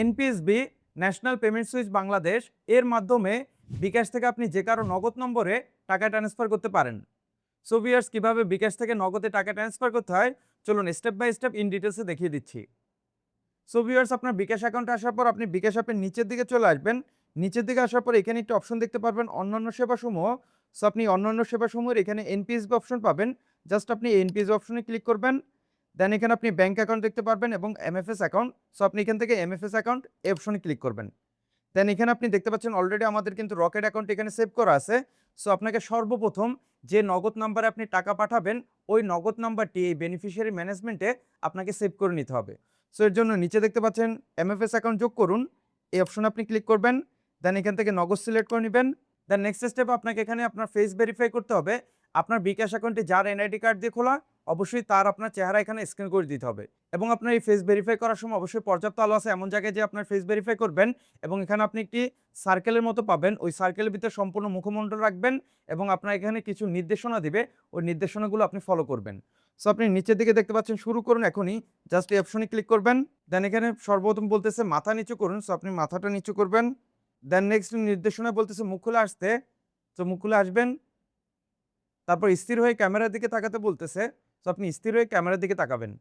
NPSB national payment switch Bangladesh এর মাধ্যমে বিকাশ থেকে আপনি যে কারো নগদ নম্বরে টাকা ট্রান্সফার করতে পারেন। সো ভিউয়ার্স, কিভাবে বিকাশ থেকে নগদে টাকা ট্রান্সফার করতে হয় চলুন স্টেপ বাই স্টেপ ইন ডিটেলসে দেখিয়ে দিচ্ছি। সো ভিউয়ার্স, আপনার বিকাশ অ্যাকাউন্টে আসার পর আপনি বিকাশ অ্যাপের নিচের দিকে চলে আসবেন। নিচের দিকে আসার পর এখানে একটা অপশন দেখতে পারবেন অন্যান্য সেবাসমূহ। সো আপনি অন্যান্য সেবাসমূহের এখানে এনপিএসবি অপশন পাবেন। জাস্ট আপনি এনপিএসবি অপশনে ক্লিক করবেন। দেন এখানে আপনি ব্যাংক অ্যাকাউন্ট দেখতে পারবেন এবং এমএফএস অ্যাকাউন্ট। সো আপনি এখান থেকে এমএফএস অ্যাকাউন্ট এই অপশনে ক্লিক করবেন। দেন এখানে আপনি দেখতে পাচ্ছেন অলরেডি আমাদের কিন্তু রকেট অ্যাকাউন্ট এখানে সেভ করা আছে। সো আপনাকে সর্বপ্রথম যে নগদ নাম্বারে আপনি টাকা পাঠাবেন ওই নগদ নাম্বারটি এই বেনিফিশিয়ারি ম্যানেজমেন্টে আপনাকে সেভ করে নিতে হবে। সো এর জন্য নিচে দেখতে পাচ্ছেন এমএফএস অ্যাকাউন্ট যোগ করুন, এই অপশনে আপনি ক্লিক করবেন। দেন এখান থেকে নগদ সিলেক্ট করে নেবেন। দেন নেক্সট স্টেপ আপনাকে এখানে আপনার ফেস ভেরিফাই করতে হবে। আপনার বিকাশ অ্যাকাউন্টে যার এনআইডি কার্ড দিয়ে খোলা অবশ্যই তার আপনার চেহারা এখানে স্ক্যান করে দিতে হবে এবং আপনার এই ফেস ভেরিফাই করার সময় অবশ্যই পর্যাপ্ত আলো আছে এমন জায়গায় যে আপনার ফেস ভেরিফাই করবেন এবং এখানে আপনি একটি সার্কেলের মতো পাবেন। ওই সার্কেলের ভিতরে সম্পূর্ণ মুখমণ্ডল রাখবেন এবং আপনার এখানে কিছু নির্দেশনা দিবে, ওই নির্দেশনাগুলো আপনি ফলো করবেন। সো আপনি নিচের দিকে দেখতে পাচ্ছেন শুরু করুন এখনই, জাস্ট এই অপশনে ক্লিক করবেন। দেন এখানে সর্বপ্রথম বলতেছে মাথা নিচু করুন, সো আপনি মাথাটা নিচু করবেন। দেন নেক্সট নির্দেশনা বলতেছে মুখ খুলে আসতে, তো মুখ খুলে আসবেন। তারপর স্থির হয়ে ক্যামেরার দিকে তাকাতে বলতেছে, তো আপনি স্থির হয়ে ক্যামেরার দিকে তাকাবেন।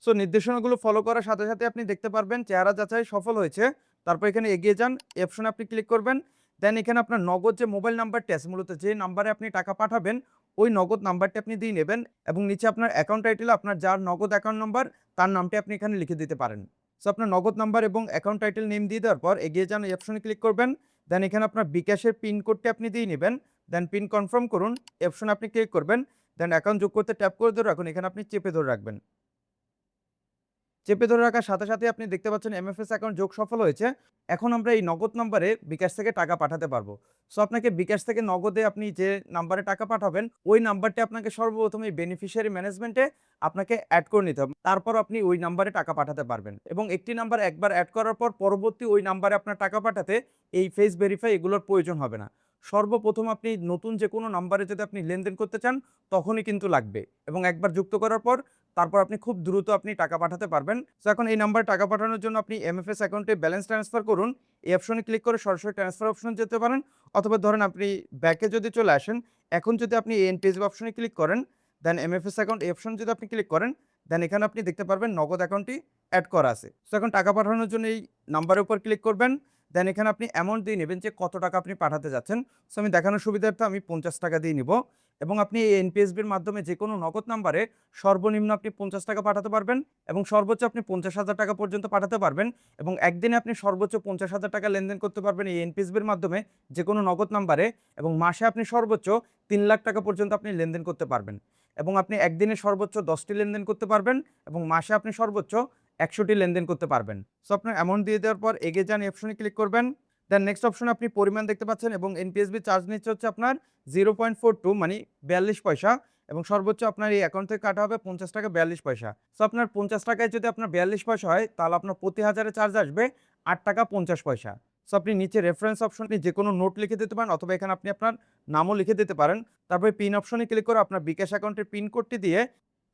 সো নির্দেশনাগুলো ফলো করার সাথে সাথে আপনি দেখতে পারবেন চেহারা যাচাই সফল হয়েছে। তারপর এখানে এগিয়ে যান, এই অপশনে আপনি ক্লিক করবেন। দেন এখানে আপনার নগদ যে মোবাইল নাম্বারটি আছে, মূলত যে নাম্বারে আপনি টাকা পাঠাবেন ওই নগদ নাম্বারটি আপনি দিয়ে নেবেন এবং নিচে আপনার অ্যাকাউন্ট টাইটেলে আপনার যার নগদ অ্যাকাউন্ট নাম্বার তার নামটি আপনি এখানে লিখে দিতে পারেন। সো আপনার নগদ নাম্বার এবং অ্যাকাউন্ট টাইটেল নেম দিয়ে দেওয়ার পর এগিয়ে যান, এই অপশনে ক্লিক করবেন। দেন এখানে আপনার বিকাশের পিন কোডটি আপনি দিয়ে নেবেন। দেন পিন কনফার্ম করুন, এই অপশনে আপনি ক্লিক করবেন। দেন অ্যাকাউন্ট যোগ করতে ট্যাপ করে ধরে রাখুন, এখানে আপনি চেপে ধরে রাখবেন। চেপে ধরে রাখার সাথে সাথে আপনি দেখতে পাচ্ছেন এমএফএস অ্যাকাউন্ট যোগ সফল হয়েছে। এখন আমরা এই নগদ নাম্বারে বিকাশ থেকে টাকা পাঠাতে পারবো। সো আপনাকে বিকাশ থেকে নগদে আপনি যে নাম্বারে টাকা পাঠাবেন ওই নাম্বারটি আপনাকে সর্বপ্রথম এই বেনিফিশিয়ারি ম্যানেজমেন্টে আপনাকে অ্যাড করে নিতে হবে। তারপর আপনি ওই নাম্বারে টাকা পাঠাতে পারবেন এবং একটি নাম্বার একবার অ্যাড করার পর পরবর্তী ওই নাম্বারে আপনার টাকা পাঠাতে এই ফেস ভেরিফাই এগুলোর প্রয়োজন হবে না। সর্বপ্রথম আপনি নতুন যে কোনো নাম্বারে যদি আপনি লেনদেন করতে চান তখনই কিন্তু লাগবে এবং একবার যুক্ত করার পর তারপর আপনি খুব দ্রুত আপনি টাকা পাঠাতে পারবেন। সো এখন এই নাম্বারে টাকা পাঠানোর জন্য আপনি এমএফএস অ্যাকাউন্টে ব্যালেন্স ট্রান্সফার করুন। এই অপশনে ক্লিক করে সরাসরি ট্রান্সফার অপশনে যেতে পারেন অথবা ধরেন আপনি ব্যাকে যদি চলে আসেন, এখন যদি আপনি এনপিএসবি অপশনে ক্লিক করেন, দেন এমএফএস অ্যাকাউন্ট এই অপশনে যদি আপনি ক্লিক করেন, দেন এখানে আপনি দেখতে পারবেন নগদ অ্যাকাউন্টটি অ্যাড করা আছে। সো এখন টাকা পাঠানোর জন্য এই নাম্বারের উপর ক্লিক করবেন। দেন এখানে আপনি অ্যামাউন্ট দিয়ে নেবেন যে কত টাকা আপনি পাঠাতে যাচ্ছেন। সো আমি দেখানোর সুবিধার্থে আমি ৫০ টাকা দিয়ে নিব এবং আপনি এই এনপিএসবির মাধ্যমে যে কোনো নগদ নাম্বারে সর্বনিম্ন আপনি ৫০ টাকা পাঠাতে পারবেন এবং সর্বোচ্চ আপনি ৫০,০০০ টাকা পর্যন্ত পাঠাতে পারবেন এবং একদিনে আপনি সর্বোচ্চ ৫০,০০০ টাকা লেনদেন করতে পারবেন এই এনপিএসবির মাধ্যমে যে কোনো নগদ নাম্বারে এবং মাসে আপনি সর্বোচ্চ ৩,০০,০০০ টাকা পর্যন্ত আপনি লেনদেন করতে পারবেন এবং আপনি একদিনে সর্বোচ্চ ১০টি লেনদেন করতে পারবেন এবং মাসে আপনি সর্বোচ্চ ১০০টি লেনদেন করতে পারবেন। সো আপনার অ্যামাউন্ট দিয়ে দেওয়ার পর এগিয়ে যান, এই অপশনে ক্লিক করবেন। দেন নেক্সট অপশনে আপনি পরিমাণ দেখতে পাচ্ছেন এবং এনপিএসবি চার্জ নিচ্ছে হচ্ছে আপনার 0.42 মানে ৪২ পয়সা এবং সর্বোচ্চ আপনার এই অ্যাকাউন্ট থেকে কাটা হবে ৫০ টাকা ৪২ পয়সা। সো আপনার ৫০ টাকায় যদি আপনার ৪২ পয়সা হয় তাহলে আপনার প্রতি হাজারে চার্জ আসবে ৮ টাকা ৫০ পয়সা। সো আপনি নিচে রেফারেন্স অপশনে যে কোনো নোট লিখে দিতে পারেন অথবা এখানে আপনি আপনার নামও লিখে দিতে পারেন। তারপরে পিন অপশনে ক্লিক করে আপনার বিকাশ অ্যাকাউন্টের পিন কোডটি দিয়ে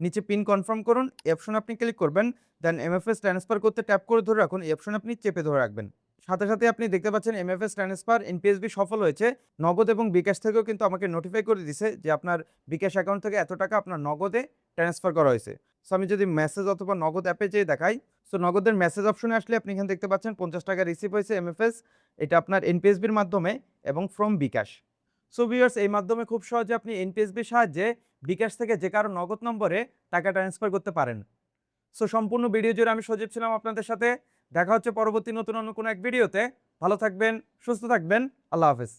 নিচে পিন কনফার্ম করুন, এই অপশনে আপনি ক্লিক করবেন। দেন এমএফএস ট্রান্সফার করতে ট্যাপ করে ধরে রাখুন, এই অপশনে আপনি চেপে ধরে রাখবেন। সাথে সাথে আপনি দেখতে পাচ্ছেন এমএফএস ট্রান্সফার এনপিএসবি সফল হয়েছে। নগদ এবং বিকাশ থেকেও কিন্তু আমাকে নোটিফাই করে দিছে যে আপনার বিকাশ অ্যাকাউন্ট থেকে এত টাকা আপনার নগদে ট্রান্সফার করা হয়েছে। সো আমি যদি মেসেজ অথবা নগদ অ্যাপে যেয়ে দেখাই, সো নগদের মেসেজ অপশনে আসলে আপনি এখানে দেখতে পাচ্ছেন ৫০ টাকা রিসিভ হয়েছে এমএফএস, এটা আপনার এনপিএসবির মাধ্যমে এবং ফ্রম বিকাশ। সো ভিউয়ার্স, এই মাধ্যমে খুব সহজে আপনি এনপিএসবির সাহায্যে বিকাশ থেকে যে কারো নগদ নম্বরে টাকা ট্রান্সফার করতে পারেন। সো সম্পূর্ণ ভিডিও জুড়ে আমি সজীব ছিলাম আপনাদের সাথে। দেখা হচ্ছে পরবর্তী নতুন অন্য কোনো এক ভিডিওতে। ভালো থাকবেন, সুস্থ থাকবেন। আল্লাহ হাফেজ।